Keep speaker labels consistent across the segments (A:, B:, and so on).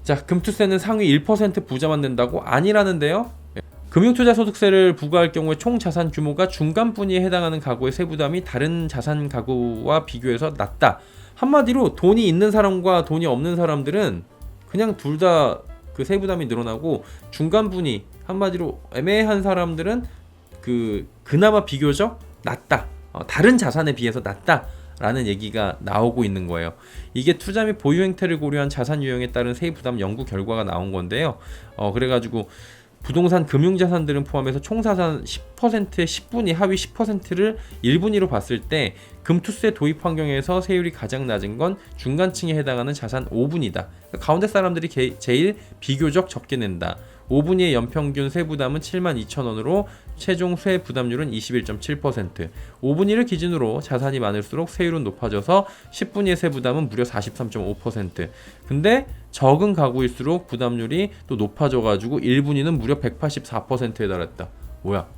A: 자, 금투세는 상위 1% 부자만 낸다고? 아니라는데요. 금융투자소득세를 부과할 경우에 총 자산 규모가 중간분위에 해당하는 가구의 세부담이 다른 자산 가구와 비교해서 낮다. 한마디로 돈이 있는 사람과 돈이 없는 사람들은 그냥 둘 다 그 세부담이 늘어나고, 중간분위, 한마디로 애매한 사람들은 그나마 비교적 낮다. 다른 자산에 비해서 낮다. 라는 얘기가 나오고 있는 거예요. 이게 투자 및 보유 행태를 고려한 자산 유형에 따른 세부담 연구 결과가 나온 건데요. 그래가지고 부동산 금융자산들은 포함해서 총자산 10%의 10분위 하위 10%를 1분위로 봤을 때 금투세 도입 환경에서 세율이 가장 낮은 건 중간층에 해당하는 자산 5분위다. 그러니까 가운데 사람들이 제일 비교적 적게 낸다. 5분위의 연평균 세부담은 72,000원으로 최종 세부담률은 21.7%. 5분위를 기준으로 자산이 많을수록 세율은 높아져서 10분위의 세부담은 무려 43.5%. 근데 적은 가구일수록 부담률이 또 높아져가지고 1분위는 무려 184%에 달했다. 뭐야?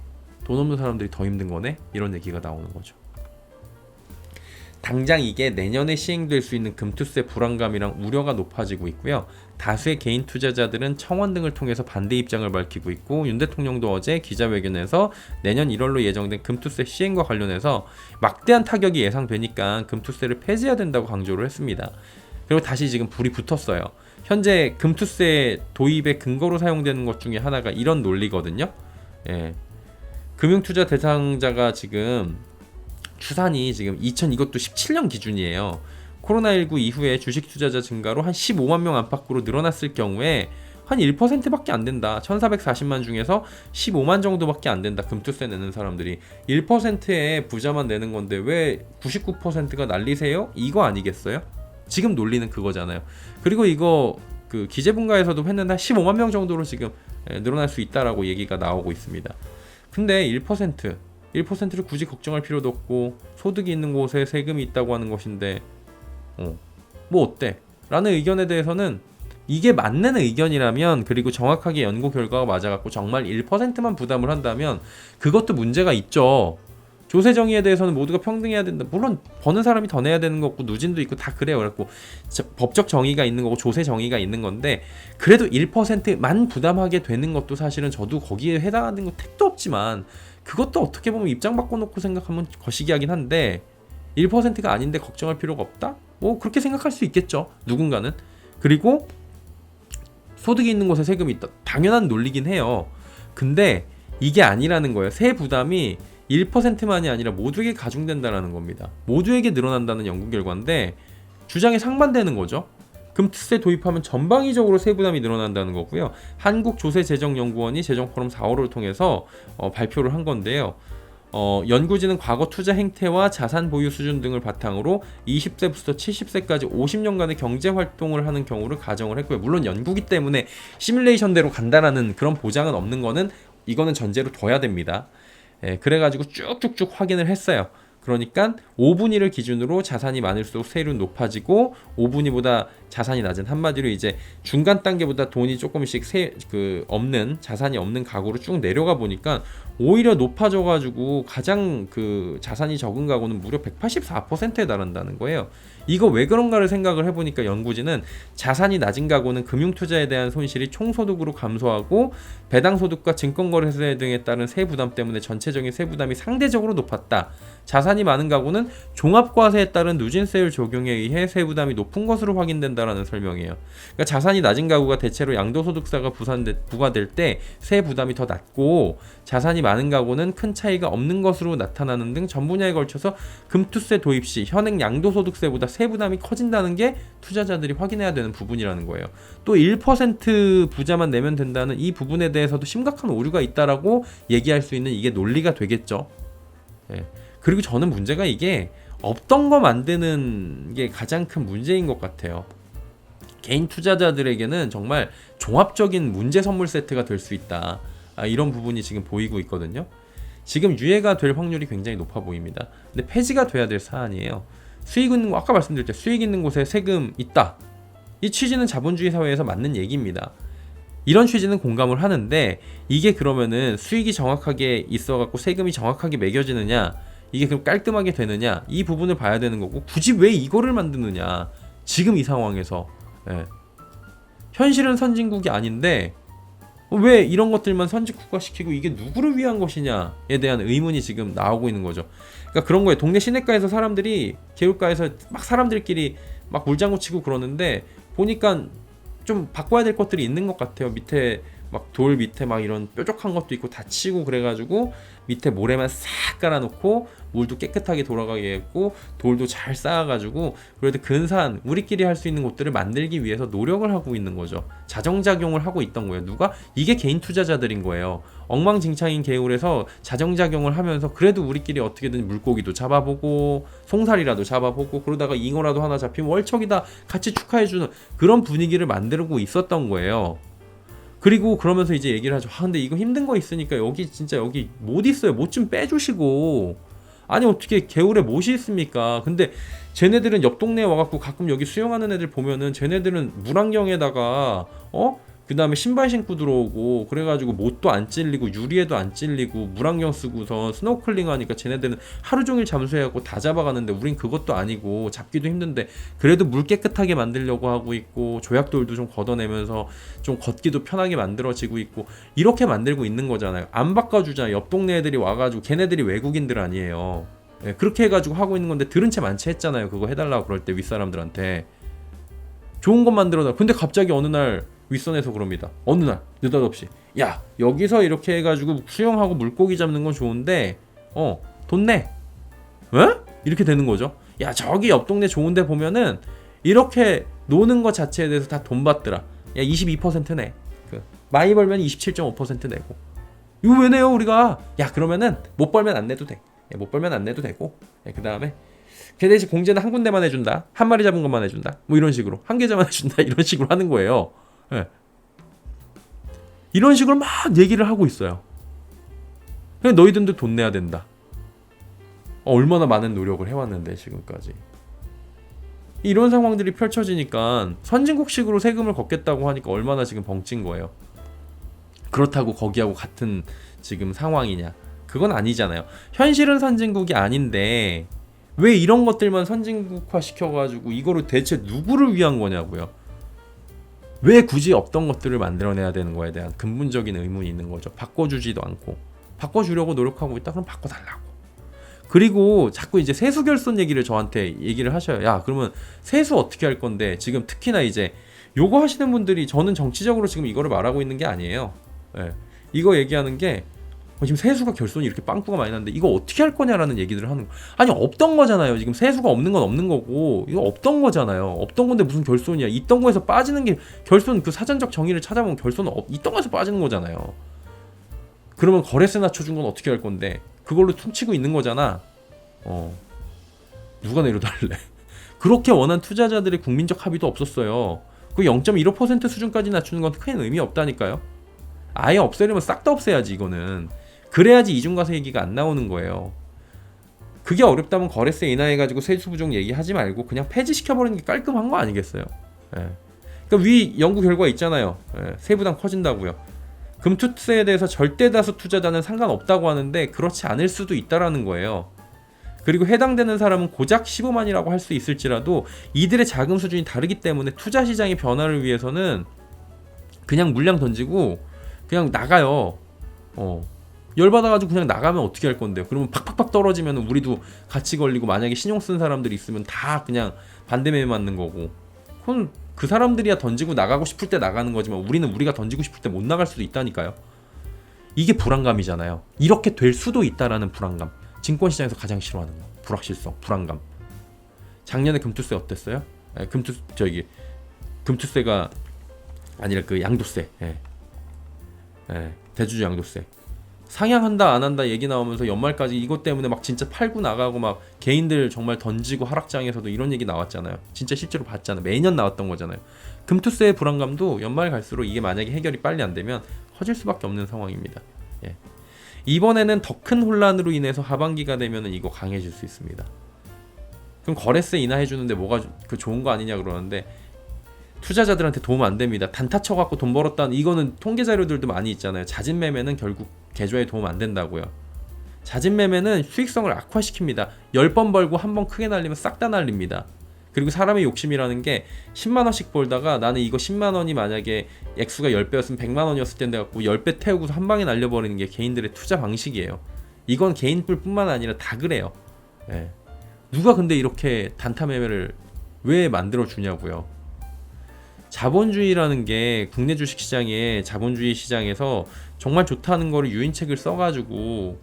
A: 돈 없는 사람들이 더 힘든 거네? 이런 얘기가 나오는 거죠. 당장 이게 내년에 시행될 수 있는 금투세 불안감이랑 우려가 높아지고 있고요. 다수의 개인 투자자들은 청원 등을 통해서 반대 입장을 밝히고 있고, 윤 대통령도 어제 기자회견에서 내년 1월로 예정된 금투세 시행과 관련해서 막대한 타격이 예상되니까 금투세를 폐지해야 된다고 강조를 했습니다. 그리고 다시 지금 불이 붙었어요. 현재 금투세 도입의 근거로 사용되는 것 중에 하나가 이런 논리거든요. 금융투자 대상자가 지금 추산이 지금 이것도 17년 기준이에요. 코로나19 이후에 주식 투자자 증가로 한 15만 명 안팎으로 늘어났을 경우에 한 1%밖에 안 된다. 1440만 중에서 15만 정도밖에 안 된다. 금투세 내는 사람들이 1%의 부자만 내는 건데 왜 99%가 난리세요? 이거 아니겠어요? 지금 논리는 그거잖아요. 그리고 이거 기재분가에서도 했는데 한 15만 명 정도로 지금 늘어날 수 있다라고 얘기가 나오고 있습니다. 근데 1%를 굳이 걱정할 필요도 없고, 소득이 있는 곳에 세금이 있다고 하는 것인데 뭐 어때? 라는 의견에 대해서는, 이게 맞는 의견이라면, 그리고 정확하게 연구 결과가 맞아갖고 정말 1%만 부담을 한다면 그것도 문제가 있죠. 조세 정의에 대해서는 모두가 평등해야 된다. 물론 버는 사람이 더 내야 되는 거고 누진도 있고 다 그래요. 그래갖고 법적 정의가 있는 거고 조세 정의가 있는 건데, 그래도 1%만 부담하게 되는 것도 사실은 저도 거기에 해당하는 거 택도 없지만, 그것도 어떻게 보면 입장 바꿔놓고 생각하면 거시기하긴 한데, 1%가 아닌데 걱정할 필요가 없다? 뭐 그렇게 생각할 수 있겠죠, 누군가는. 그리고 소득이 있는 곳에 세금이 있다. 당연한 논리긴 해요. 근데 이게 아니라는 거예요. 세 부담이 1%만이 아니라 모두에게 가중된다는 겁니다. 모두에게 늘어난다는 연구 결과인데 주장에 상반되는 거죠. 금투세 도입하면 전방위적으로 세부담이 늘어난다는 거고요. 한국조세재정연구원이 재정포럼 4월을 통해서 발표를 한 건데요. 연구진은 과거 투자 행태와 자산 보유 수준 등을 바탕으로 20세부터 70세까지 50년간의 경제 활동을 하는 경우를 가정을 했고요. 물론 연구기 때문에 시뮬레이션대로 간다라는 그런 보장은 없는 거는, 이거는 전제로 둬야 됩니다. 그래가지고 쭉쭉쭉 확인을 했어요. 그러니까 5분위를 기준으로 자산이 많을수록 세율은 높아지고, 5분위보다 자산이 낮은, 한마디로 이제 중간 단계보다 돈이 조금씩 없는, 자산이 없는 가구로 쭉 내려가 보니까 오히려 높아져가지고 가장 자산이 적은 가구는 무려 184%에 달한다는 거예요. 이거 왜 그런가를 생각을 해보니까 연구진은 자산이 낮은 가구는 금융투자에 대한 손실이 총소득으로 감소하고, 배당소득과 증권거래세 등에 따른 세부담 때문에 전체적인 세부담이 상대적으로 높았다. 자산이 많은 가구는 종합과세에 따른 누진세율 적용에 의해 세부담이 높은 것으로 확인된다라는 설명이에요. 그러니까 자산이 낮은 가구가 대체로 양도소득세가 부과될 때 세부담이 더 낮고, 자산이 많은 가구는 큰 차이가 없는 것으로 나타나는 등 전 분야에 걸쳐서 금투세 도입 시 현행 양도소득세보다 세부담이 커진다는 게 투자자들이 확인해야 되는 부분이라는 거예요. 또 1% 부자만 내면 된다는 이 부분에 대해서도 심각한 오류가 있다라고 얘기할 수 있는, 이게 논리가 되겠죠. 그리고 저는 문제가, 이게 없던 거 만드는 게 가장 큰 문제인 것 같아요. 개인 투자자들에게는 정말 종합적인 문제 선물 세트가 될 수 있다. 이런 부분이 지금 보이고 있거든요. 지금 유예가 될 확률이 굉장히 높아 보입니다. 근데 폐지가 돼야 될 사안이에요. 수익 있는, 아까 말씀드릴 때 수익 있는 곳에 세금 있다. 이 취지는 자본주의 사회에서 맞는 얘기입니다. 이런 취지는 공감을 하는데, 이게 그러면은 수익이 정확하게 있어갖고 세금이 정확하게 매겨지느냐, 이게 그럼 깔끔하게 되느냐, 이 부분을 봐야 되는 거고, 굳이 왜 이거를 만드느냐, 지금 이 상황에서. 현실은 선진국이 아닌데 왜 이런 것들만 선진국화시키고 이게 누구를 위한 것이냐에 대한 의문이 지금 나오고 있는 거죠. 그러니까 그런 거예요. 동네 시내가에서 사람들이 개울가에서 막 사람들끼리 막 물장구 치고 그러는데 보니까 좀 바꿔야 될 것들이 있는 것 같아요. 밑에 막 돌 밑에 막 이런 뾰족한 것도 있고 다치고 그래가지고 밑에 모래만 싹 깔아놓고 물도 깨끗하게 돌아가게 했고 돌도 잘 쌓아가지고 그래도 근사한 우리끼리 할 수 있는 곳들을 만들기 위해서 노력을 하고 있는 거죠. 자정작용을 하고 있던 거예요. 누가? 이게 개인 투자자들인 거예요. 엉망진창인 개울에서 자정작용을 하면서 그래도 우리끼리 어떻게든 물고기도 잡아보고 송사리라도 잡아보고 그러다가 잉어라도 하나 잡히면 월척이다 같이 축하해주는 그런 분위기를 만들고 있었던 거예요. 그리고 그러면서 이제 얘기를 하죠. 근데 이거 힘든 거 있으니까 여기 진짜 여기 못 있어요. 못 좀 빼주시고. 아니 어떻게 개울에 못이 있습니까? 근데 쟤네들은 옆 동네에 와갖고 가끔 여기 수영하는 애들 보면은 쟤네들은 물안경에다가 그 다음에 신발 신고 들어오고 그래가지고 못도 안 찔리고 유리에도 안 찔리고 물안경 쓰고서 스노클링 하니까 쟤네들은 하루 종일 잠수해갖고 다 잡아가는데 우린 그것도 아니고 잡기도 힘든데 그래도 물 깨끗하게 만들려고 하고 있고 조약돌도 좀 걷어내면서 좀 걷기도 편하게 만들어지고 있고 이렇게 만들고 있는 거잖아요. 안 바꿔주잖아요. 옆 동네 애들이 와가지고 걔네들이 외국인들 아니에요. 예, 그렇게 해가지고 하고 있는 건데 들은 채 많지 했잖아요. 그거 해달라고 그럴 때 윗사람들한테 좋은 것 만들어놔. 근데 갑자기 어느 날 윗선에서 그럽니다. 어느 날 느닷없이 야 여기서 이렇게 해가지고 수영하고 물고기 잡는 건 좋은데 돈 내. 왜? 이렇게 되는 거죠. 야 저기 옆 동네 좋은데 보면은 이렇게 노는 것 자체에 대해서 다 돈 받더라. 야 22% 내. 많이 벌면 27.5% 내고. 이거 왜 내요 우리가? 야 그러면은 못 벌면 안 내도 돼. 야, 못 벌면 안 내도 되고. 그 다음에 걔 대신 공제는 한 군데만 해준다. 한 마리 잡은 것만 해준다. 뭐 이런 식으로 한 계좌만 해준다. 이런 식으로 하는 거예요. 예. 이런 식으로 막 얘기를 하고 있어요. 그냥 너희들도 돈 내야 된다. 얼마나 많은 노력을 해왔는데 지금까지. 이런 상황들이 펼쳐지니까 선진국식으로 세금을 걷겠다고 하니까 얼마나 지금 벙찐 거예요. 그렇다고 거기하고 같은 지금 상황이냐? 그건 아니잖아요. 현실은 선진국이 아닌데 왜 이런 것들만 선진국화 시켜가지고 이거를 대체 누구를 위한 거냐고요. 왜 굳이 없던 것들을 만들어내야 되는 거에 대한 근본적인 의문이 있는 거죠. 바꿔주지도 않고. 바꿔주려고 노력하고 있다? 그럼 바꿔달라고. 그리고 자꾸 이제 세수 결손 얘기를 저한테 얘기를 하셔요. 야 그러면 세수 어떻게 할 건데 지금 특히나 이제 요거 하시는 분들이 저는 정치적으로 지금 이거를 말하고 있는 게 아니에요. 예. 이거 얘기하는 게 지금 세수가 결손이 이렇게 빵꾸가 많이 났는데 이거 어떻게 할 거냐라는 얘기들을 하는 거. 아니 없던 거잖아요. 지금 세수가 없는 건 없는 거고 이거 없던 거잖아요. 없던 건데 무슨 결손이야. 있던 거에서 빠지는 게 결손 그 사전적 정의를 찾아보면 결손은 있던 거에서 빠지는 거잖아요. 그러면 거래세 낮춰준 건 어떻게 할 건데 그걸로 퉁치고 있는 거잖아. 누가 내려달래. 그렇게 원한 투자자들의 국민적 합의도 없었어요. 그 0.15% 수준까지 낮추는 건 큰 의미 없다니까요. 아예 없애려면 싹 다 없애야지 이거는. 그래야지 이중과세 얘기가 안 나오는 거예요. 그게 어렵다면 거래세 인하해가지고 세수 부족 얘기하지 말고 그냥 폐지시켜버리는 게 깔끔한 거 아니겠어요? 예. 그러니까 위 연구 결과 있잖아요. 예. 세부담 커진다고요. 금투세에 대해서 절대 다수 투자자는 상관없다고 하는데 그렇지 않을 수도 있다라는 거예요. 그리고 해당되는 사람은 고작 15만이라고 할 수 있을지라도 이들의 자금 수준이 다르기 때문에 투자 시장의 변화를 위해서는 그냥 물량 던지고 그냥 나가요. 열받아가지고 그냥 나가면 어떻게 할 건데요? 그러면 팍팍팍 떨어지면 우리도 같이 걸리고 만약에 신용 쓴 사람들이 있으면 다 그냥 반대매매 맞는 거고. 그건 그 사람들이야 던지고 나가고 싶을 때 나가는 거지만 우리는 우리가 던지고 싶을 때 못 나갈 수도 있다니까요. 이게 불안감이잖아요. 이렇게 될 수도 있다라는 불안감. 증권시장에서 가장 싫어하는 거. 불확실성, 불안감. 작년에 금투세 어땠어요? 금투세가 아니라 그 양도세. 대주주 양도세. 상향한다 안 한다 얘기 나오면서 연말까지 이것 때문에 막 진짜 팔고 나가고 막 개인들 정말 던지고 하락장에서도 이런 얘기 나왔잖아요. 진짜 실제로 봤잖아요. 매년 나왔던 거잖아요. 금투세의 불안감도 연말 갈수록 이게 만약에 해결이 빨리 안 되면 커질 수밖에 없는 상황입니다. 이번에는 더 큰 혼란으로 인해서 하반기가 되면은 이거 강해질 수 있습니다. 그럼 거래세 인하해 주는데 뭐가 그 좋은 거 아니냐 그러는데 투자자들한테 도움 안 됩니다. 단타 쳐갖고 돈 벌었다는 이거는 통계 자료들도 많이 있잖아요. 잦은 매매는 결국 계좌에 도움 안 된다고요. 잦은 매매는 수익성을 악화시킵니다. 10번 벌고 한 번 크게 날리면 싹 다 날립니다. 그리고 사람의 욕심이라는 게 10만 원씩 벌다가 나는 이거 10만 원이 만약에 액수가 10배였으면 100만 원이었을 텐데 갖고 10배 태우고서 한 방에 날려버리는 게 개인들의 투자 방식이에요. 이건 개인뿐만 아니라 다 그래요. 예. 누가 근데 이렇게 단타 매매를 왜 만들어 주냐고요. 자본주의라는 게 국내 주식시장에 자본주의 시장에서 정말 좋다는 거를 유인책을 써가지고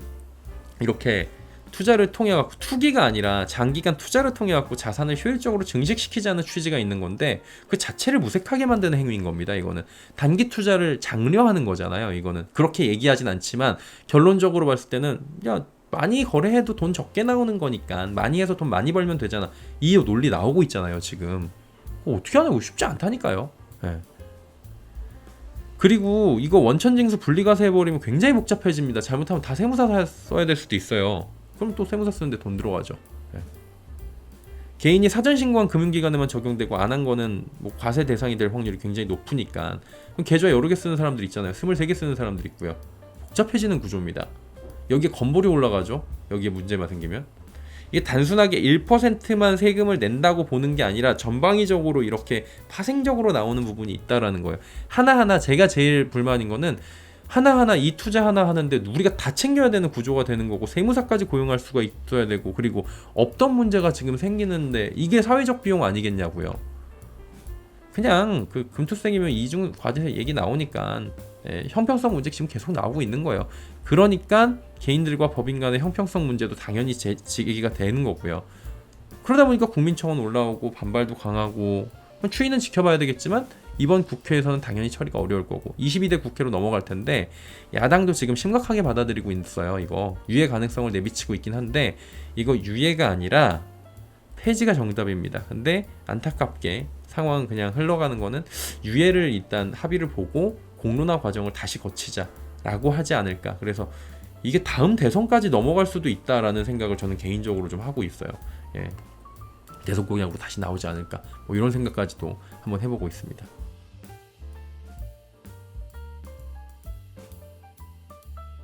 A: 이렇게 투자를 통해 갖고 투기가 아니라 장기간 투자를 통해 갖고 자산을 효율적으로 증식시키자는 취지가 있는 건데 그 자체를 무색하게 만드는 행위인 겁니다. 이거는 단기 투자를 장려하는 거잖아요. 이거는 그렇게 얘기하진 않지만 결론적으로 봤을 때는 야 많이 거래해도 돈 적게 나오는 거니까 많이 해서 돈 많이 벌면 되잖아. 이 논리 나오고 있잖아요. 지금 어떻게 하냐고 쉽지 않다니까요. 네. 그리고 이거 원천징수 분리과세 해버리면 굉장히 복잡해집니다. 잘못하면 다 세무사 써야 될 수도 있어요. 그럼 또 세무사 쓰는데 돈 들어가죠. 네. 개인이 사전 신고한 금융기관에만 적용되고 안 한 거는 뭐 과세 대상이 될 확률이 굉장히 높으니까 그럼 계좌 여러 개 쓰는 사람들 있잖아요. 23개 쓰는 사람들 있고요. 복잡해지는 구조입니다. 여기에 건볼이 올라가죠. 여기에 문제만 생기면 이게 단순하게 1%만 세금을 낸다고 보는 게 아니라 전방위적으로 이렇게 파생적으로 나오는 부분이 있다라는 거예요. 하나하나 제가 제일 불만인 거는 하나하나 이 투자 하나 하는데 우리가 다 챙겨야 되는 구조가 되는 거고 세무사까지 고용할 수가 있어야 되고 그리고 없던 문제가 지금 생기는데 이게 사회적 비용 아니겠냐고요. 그냥 그 금투성이면 이중 과제 얘기 나오니까 형평성 문제 지금 계속 나오고 있는 거예요. 그러니까 개인들과 법인 간의 형평성 문제도 당연히 제기가 되는 거고요. 그러다 보니까 국민청원 올라오고 반발도 강하고 추이는 지켜봐야 되겠지만 이번 국회에서는 당연히 처리가 어려울 거고 22대 국회로 넘어갈 텐데 야당도 지금 심각하게 받아들이고 있어요. 이거 유예 가능성을 내비치고 있긴 한데 이거 유예가 아니라 폐지가 정답입니다. 근데 안타깝게 상황은 그냥 흘러가는 거는 유예를 일단 합의를 보고 공론화 과정을 다시 거치자라고 하지 않을까. 그래서 이게 다음 대선까지 넘어갈 수도 있다라는 생각을 저는 개인적으로 좀 하고 있어요. 예. 대선 공약으로 다시 나오지 않을까. 뭐 이런 생각까지도 한번 해보고 있습니다.